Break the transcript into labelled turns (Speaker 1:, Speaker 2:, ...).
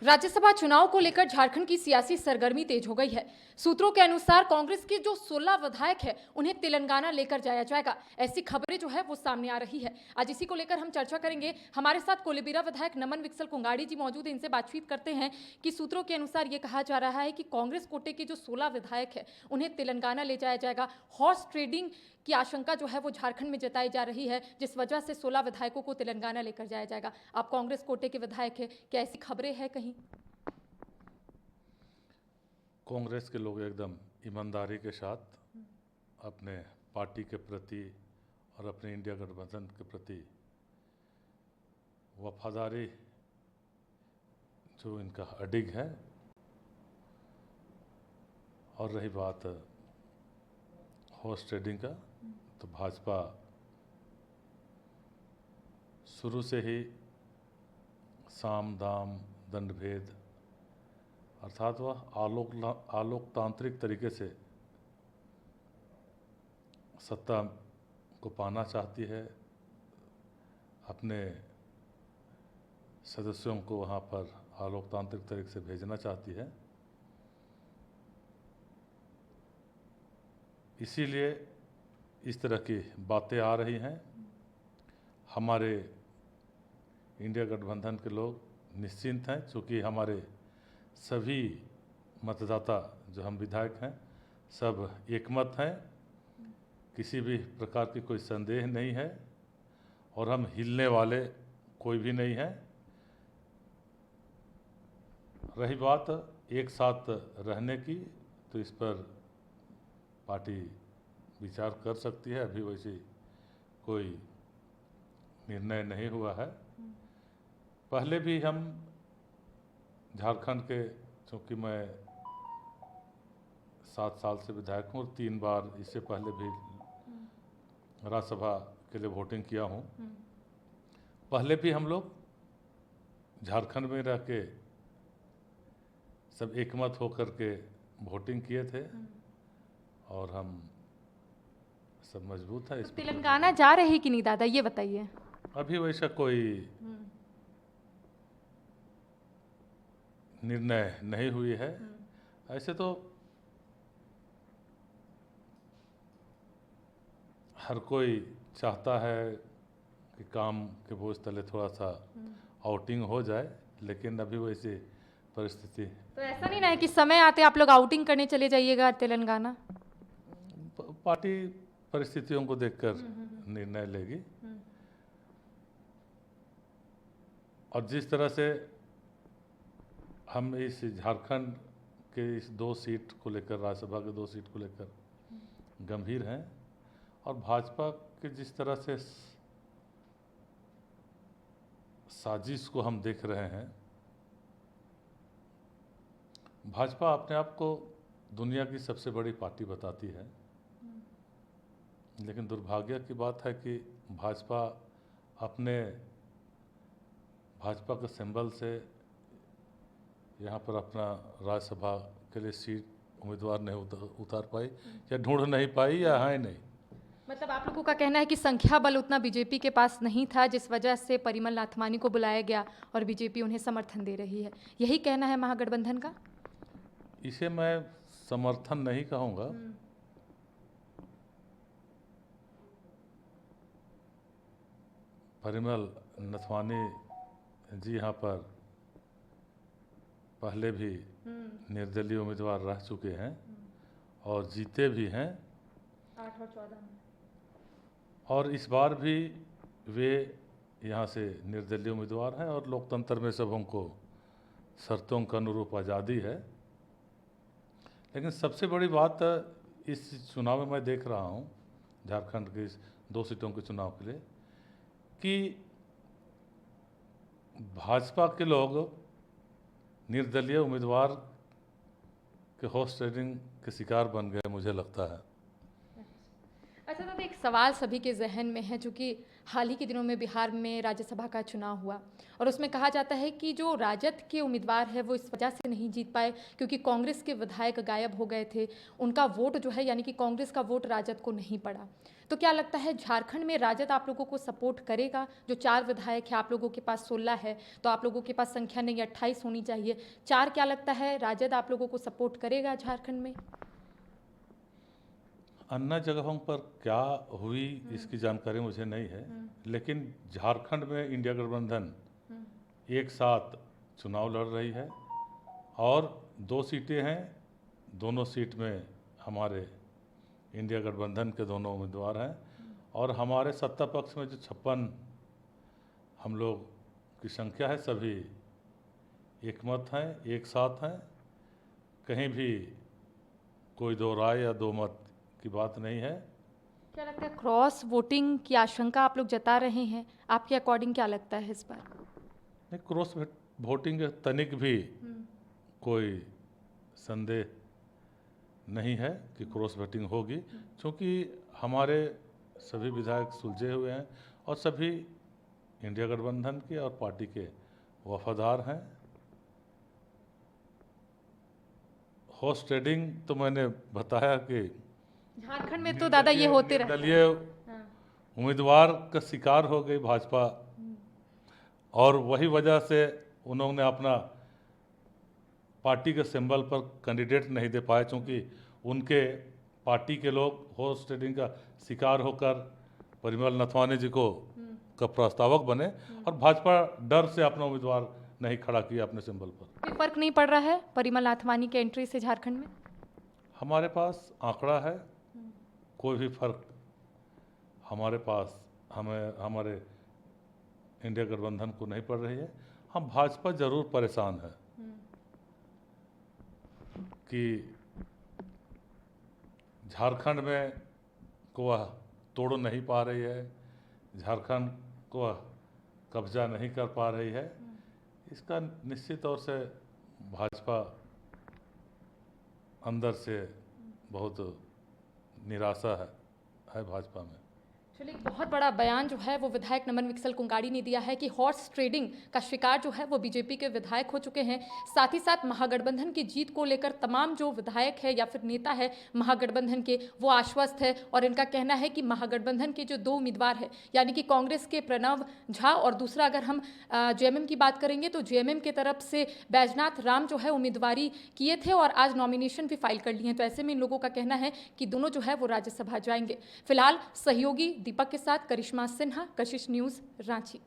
Speaker 1: राज्यसभा चुनाव को लेकर झारखंड की सियासी सरगर्मी तेज हो गई है। सूत्रों के अनुसार कांग्रेस के जो 16 विधायक हैं उन्हें तेलंगाना लेकर जाया जाएगा, ऐसी खबरें जो है वो सामने आ रही है। आज इसी को लेकर हम चर्चा करेंगे। हमारे साथ कोलेबिरा विधायक नमन विक्सल कुंगाड़ी जी मौजूद हैं, इनसे बातचीत करते हैं कि सूत्रों के अनुसार ये कहा जा रहा है कि कांग्रेस कोटे के जो 16 विधायक हैं उन्हें तेलंगाना ले जाया जाएगा। हॉर्स ट्रेडिंग की आशंका जो है वो झारखंड में जताई जा रही है, जिस वजह से 16 विधायकों को तेलंगाना लेकर जाया जाएगा। आप कांग्रेस कोटे के विधायक हैं, क्या ऐसी खबरें हैं कहीं?
Speaker 2: कांग्रेस के लोग एकदम ईमानदारी के साथ अपने पार्टी के प्रति और अपने इंडिया गठबंधन के प्रति वफादारी जो इनका अडिग है। और रही बात हॉर्स ट्रेडिंग का, तो भाजपा शुरू से ही साम दाम दंडभेद अर्थात वह आलोकतांत्रिक तरीके से सत्ता को पाना चाहती है, अपने सदस्यों को वहाँ पर आलोकतांत्रिक तरीके से भेजना चाहती है। इसीलिए इस तरह की बातें आ रही हैं। हमारे इंडिया गठबंधन के लोग निश्चिंत हैं, क्योंकि हमारे सभी मतदाता जो हम विधायक हैं सब एकमत हैं, किसी भी प्रकार की कोई संदेह नहीं है और हम हिलने वाले कोई भी नहीं है। रही बात एक साथ रहने की, तो इस पर पार्टी विचार कर सकती है। अभी वैसे कोई निर्णय नहीं हुआ है। पहले भी हम झारखंड के, चूँकि मैं 7 साल से विधायक हूँ और 3 बार इससे पहले भी राज्यसभा के लिए वोटिंग किया हूँ। पहले भी हम लोग झारखंड में रह के सब एकमत होकर के वोटिंग किए थे और हम सब मजबूत है।
Speaker 1: तो तेलंगाना जा रहे कि नहीं दादा, ये बताइए।
Speaker 2: अभी वैसा कोई निर्णय नहीं हुई है। ऐसे तो हर कोई चाहता है कि काम के बोझ तले थोड़ा सा आउटिंग हो जाए, लेकिन अभी वैसी परिस्थिति।
Speaker 1: तो ऐसा नहीं ना है कि समय आते आप लोग आउटिंग करने चले जाइएगा तेलंगाना?
Speaker 2: पार्टी परिस्थितियों को देखकर निर्णय लेगी। और जिस तरह से हम इस झारखंड के इस 2 सीट को लेकर, राज्यसभा के 2 सीट को लेकर गंभीर हैं, और भाजपा के जिस तरह से साजिश को हम देख रहे हैं, भाजपा अपने आप को दुनिया की सबसे बड़ी पार्टी बताती है, लेकिन दुर्भाग्य की बात है कि भाजपा के सिंबल से यहाँ पर अपना राज्यसभा के लिए सीट उम्मीदवार नहीं उतार पाई, या ढूंढ नहीं पाई, या है नहीं।
Speaker 1: मतलब आप लोगों का कहना है कि संख्या बल उतना बीजेपी के पास नहीं था, जिस वजह से परिमल नाथवानी को बुलाया गया और बीजेपी उन्हें समर्थन दे रही है, यही कहना है महागठबंधन का?
Speaker 2: इसे मैं समर्थन नहीं कहूँगा। परिमल नथवानी जी यहाँ पर पहले भी निर्दलीय उम्मीदवार रह चुके हैं और जीते भी हैं
Speaker 1: 8 और 14 में,
Speaker 2: और इस बार भी वे यहाँ से निर्दलीय उम्मीदवार हैं। और लोकतंत्र में सबों को शर्तों के अनुरूप आज़ादी है। लेकिन सबसे बड़ी बात इस चुनाव में मैं देख रहा हूँ, झारखंड के इस 2 सीटों के चुनाव के लिए, कि भाजपा के लोग निर्दलीय उम्मीदवार के हॉर्स ट्रेडिंग के शिकार बन गए, मुझे लगता है।
Speaker 1: अच्छा दादा, एक सवाल सभी के जहन में है, चूँकि हाल ही के दिनों में बिहार में राज्यसभा का चुनाव हुआ और उसमें कहा जाता है कि जो राजद के उम्मीदवार है वो इस वजह से नहीं जीत पाए क्योंकि कांग्रेस के विधायक गायब हो गए थे। उनका वोट जो है यानी कि कांग्रेस का वोट राजद को नहीं पड़ा। तो क्या लगता है झारखंड में राजद आप लोगों को सपोर्ट करेगा? जो 4 विधायक है, आप लोगों के पास 16 है, तो आप लोगों के पास संख्या नहीं 28 होनी चाहिए। 4 क्या लगता है राजद आप लोगों को सपोर्ट करेगा झारखंड में?
Speaker 2: अन्य जगहों पर क्या हुई इसकी जानकारी मुझे नहीं है, लेकिन झारखंड में इंडिया गठबंधन एक साथ चुनाव लड़ रही है और 2 सीटें हैं। दोनों सीट में हमारे इंडिया गठबंधन के दोनों उम्मीदवार हैं और हमारे सत्ता पक्ष में जो 56 हम लोग की संख्या है, सभी एकमत हैं, एक साथ हैं। कहीं भी कोई दो राय या दो मत की बात नहीं है।
Speaker 1: क्या लगता है क्रॉस वोटिंग की आशंका आप लोग जता रहे हैं, आपके अकॉर्डिंग क्या लगता है इस बार?
Speaker 2: नहीं, क्रॉस वोटिंग के तनिक भी कोई संदेह नहीं है कि क्रॉस वोटिंग होगी, क्योंकि हमारे सभी विधायक सुलझे हुए हैं और सभी इंडिया गठबंधन के और पार्टी के वफादार हैं। हॉर्स ट्रेडिंग तो मैंने बताया कि
Speaker 1: झारखंड में तो दादा ये होते रहे।
Speaker 2: दलीय उम्मीदवार का शिकार हो गई भाजपा और वही वजह से उन्होंने अपना पार्टी के सिंबल पर कैंडिडेट नहीं दे पाए, क्योंकि उनके पार्टी के लोग हॉर्स ट्रेडिंग का शिकार होकर परिमल नथवानी जी को का प्रस्तावक बने और भाजपा डर से अपना उम्मीदवार नहीं खड़ा किया अपने सिंबल पर।
Speaker 1: कोई फर्क नहीं पड़ रहा है परिमल नाथवानी के एंट्री से झारखंड में?
Speaker 2: हमारे पास आंकड़ा है, कोई भी फर्क हमारे पास हमारे इंडिया गठबंधन को नहीं पड़ रही है। हम भाजपा जरूर परेशान है कि झारखंड में को वह तोड़ नहीं पा रही है, झारखंड को वह कब्जा नहीं कर पा रही है। इसका निश्चित तौर से भाजपा अंदर से बहुत निराशा है भाजपा में।
Speaker 1: चलिए, एक बहुत बड़ा बयान जो है वो विधायक नमन विकसल कुंगाड़ी ने दिया है कि हॉर्स ट्रेडिंग का शिकार जो है वो बीजेपी के विधायक हो चुके हैं। साथ ही साथ महागठबंधन की जीत को लेकर तमाम जो विधायक है या फिर नेता है महागठबंधन के, वो आश्वस्त है और इनका कहना है कि महागठबंधन के जो 2 उम्मीदवार है यानी कि कांग्रेस के प्रणव झा और दूसरा अगर हम जेएमएम की बात करेंगे तो जेएमएम की तरफ से बैजनाथ राम जो है उम्मीदवारी किए थे और आज नॉमिनेशन भी फाइल कर लिए हैं। तो ऐसे में इन लोगों का कहना है कि दोनों जो है वो राज्यसभा जाएंगे। फिलहाल सहयोगी दीपक के साथ करिश्मा सिन्हा, कशिश न्यूज़, रांची।